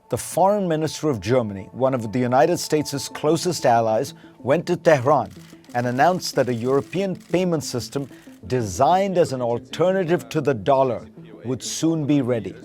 the foreign minister of Germany, one of the United States' closest allies, went to Tehran and announced that a European payment system designed as an alternative to the dollar would soon be ready.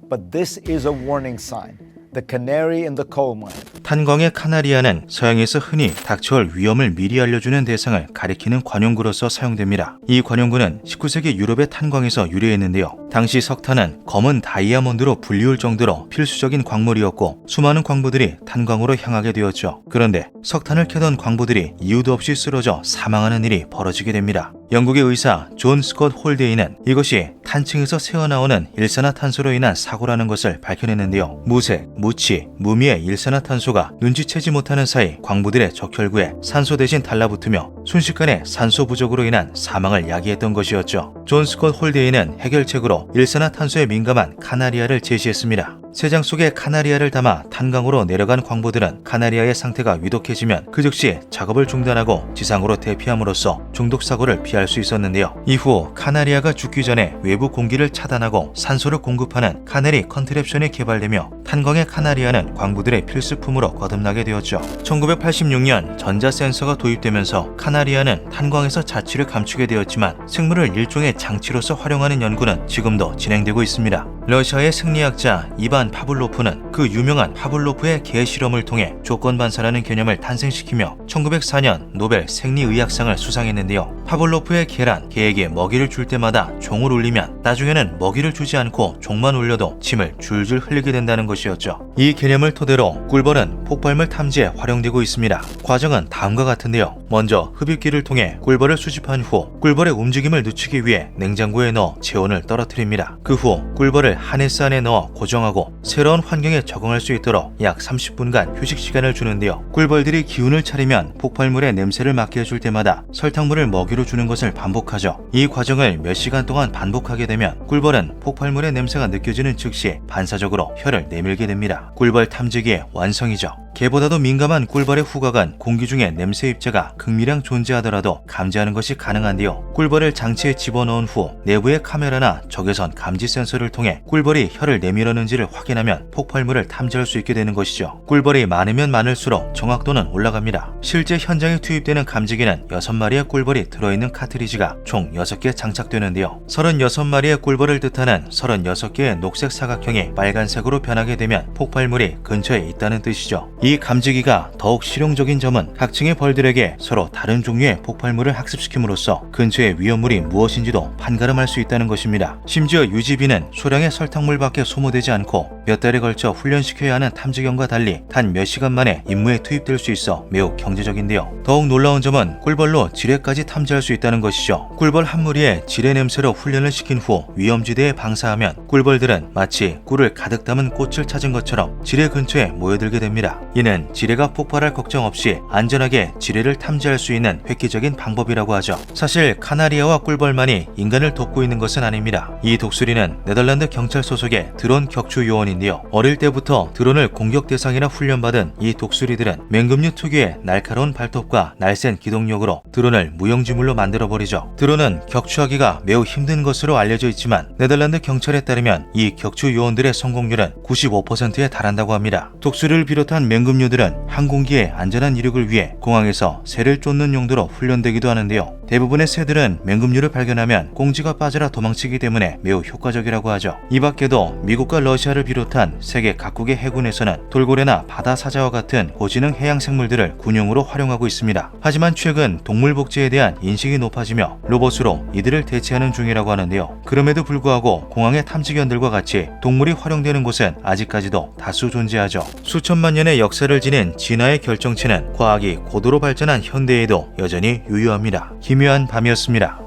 But this is a warning sign, the canary in the coal mine. 탄광의 카나리아는 서양에서 흔히 닥쳐올 위험을 미리 알려주는 대상을 가리키는 관용구로서 사용됩니다. 이 관용구는 19세기 유럽의 탄광에서 유래했는데요. 당시 석탄은 검은 다이아몬드로 불리울 정도로 필수적인 광물이었고 수많은 광부들이 탄광으로 향하게 되었죠. 그런데 석탄을 캐던 광부들이 이유도 없이 쓰러져 사망하는 일이 벌어지게 됩니다. 영국의 의사 존 스콧 홀데이는 이것이 탄층에서 새어나오는 일산화탄소로 인한 사고라는 것을 밝혀냈는데요. 무색, 무치, 무미의 일산화탄소가 눈치채지 못하는 사이 광부들의 적혈구에 산소 대신 달라붙으며 순식간에 산소 부족으로 인한 사망을 야기했던 것이었죠. 존 스콧 홀데이는 해결책으로 일산화탄소에 민감한 카나리아를 제시했습니다. 세장 속에 카나리아를 담아 탄광으로 내려간 광부들은 카나리아의 상태가 위독해지면 그 즉시 작업을 중단하고 지상으로 대피함으로써 중독 사고를 피할 수 있었는데요. 이후 카나리아가 죽기 전에 외부 공기를 차단하고 산소를 공급하는 카네리 컨트랩션이 개발되며 탄광의 카나리아는 광부들의 필수품으로 거듭나게 되었죠. 1986년 전자 센서가 도입되면서 카나리아는 탄광에서 자취를 감추게 되었지만 생물을 일종의 장치로서 활용하는 연구는 지금도 진행되고 있습니다. 러시아의 생리학자 이반 파블로프는 그 유명한 파블로프의 개 실험을 통해 조건 반사라는 개념을 탄생시키며 1904년 노벨 생리의학상을 수상했는데요. 파블로프의 개란 개에게 먹이를 줄 때마다 종을 울리면 나중에는 먹이를 주지 않고 종만 울려도 침을 줄줄 흘리게 된다는 것이었죠. 이 개념을 토대로 꿀벌은 폭발물 탐지에 활용되고 있습니다. 과정은 다음과 같은데요. 먼저 흡입기를 통해 꿀벌을 수집한 후 꿀벌의 움직임을 늦추기 위해 냉장고에 넣어 체온을 떨어뜨립니다. 그 후 꿀벌을 하네스 안에 넣어 고정하고 새로운 환경에 적응할 수 있도록 약 30분간 휴식 시간을 주는데요. 꿀벌들이 기운을 차리면 폭발물의 냄새를 맡게 해줄 때마다 설탕물을 먹이로 주는 것을 반복하죠. 이 과정을 몇 시간 동안 반복하게 되면 꿀벌은 폭발물의 냄새가 느껴지는 즉시 반사적으로 혀를 내밀게 됩니다. 꿀벌 탐지기의 완성이죠. 개보다도 민감한 꿀벌의 후각은 공기 중에 냄새 입자가 극미량 존재하더라도 감지하는 것이 가능한데요. 꿀벌을 장치에 집어넣은 후 내부의 카메라나 적외선 감지 센서를 통해 꿀벌이 혀를 내밀었는지를 확인하면 폭발물을 탐지할 수 있게 되는 것이죠. 꿀벌이 많으면 많을수록 정확도는 올라갑니다. 실제 현장에 투입되는 감지기는 6마리의 꿀벌이 들어있는 카트리지가 총 6개 장착되는데요. 36마리의 꿀벌을 뜻하는 36개의 녹색 사각형이 빨간색으로 변하게 되면 폭발물이 근처에 있다는 뜻이죠. 이 감지기가 더욱 실용적인 점은 각층의 벌들에게 서로 다른 종류의 폭발물을 학습시킴으로써 근처의 위험물이 무엇인지도 판가름할 수 있다는 것입니다. 심지어 유지비는 소량의 설탕물밖에 소모되지 않고 몇 달에 걸쳐 훈련시켜야 하는 탐지견과 달리 단 몇 시간 만에 임무에 투입될 수 있어 매우 경제적인데요. 더욱 놀라운 점은 꿀벌로 지뢰까지 탐지할 수 있다는 것이죠. 꿀벌 한 무리의 지뢰 냄새로 훈련을 시킨 후 위험지대에 방사하면 꿀벌들은 마치 꿀을 가득 담은 꽃을 찾은 것처럼 지뢰 근처에 모여들게 됩니다. 이는 지뢰가 폭발할 걱정 없이 안전하게 지뢰를 탐지할 수 있는 획기적인 방법이라고 하죠. 사실 카나리아와 꿀벌만이 인간을 돕고 있는 것은 아닙니다. 이 독수리는 네덜란드 경찰 소속의 드론 격추 요원인데요. 어릴 때부터 드론을 공격 대상이라 훈련받은 이 독수리들은 맹금류 특유의 날카로운 발톱과 날쌘 기동력으로 드론을 무용지물로 만들어버리죠. 드론은 격추하기가 매우 힘든 것으로 알려져 있지만 네덜란드 경찰에 따르면 이 격추 요원들의 성공률은 95%에 달한다고 합니다. 독수리를 비롯한 맹금류들은 항공기의 안전한 이륙을 위해 공항에서 새를 쫓는 용도로 훈련되기도 하는데요. 대부분의 새들은 맹금류를 발견하면 꽁지가 빠져라 도망치기 때문에 매우 효과적이라고 하죠. 이 밖에도 미국과 러시아를 비롯한 세계 각국의 해군에서는 돌고래나 바다 사자와 같은 고지능 해양 생물들을 군용으로 활용하고 있습니다. 하지만 최근 동물 복지에 대한 인식이 높아지며 로봇으로 이들을 대체하는 중이라고 하는데요. 그럼에도 불구하고 공항의 탐지견들과 같이 동물이 활용되는 곳은 아직까지도 다수 존재하죠. 수천만 년의 역사를 지닌 진화의 결정체는 과학이 고도로 발전한 현대에도 여전히 유효합니다. 기묘한 밤이었습니다.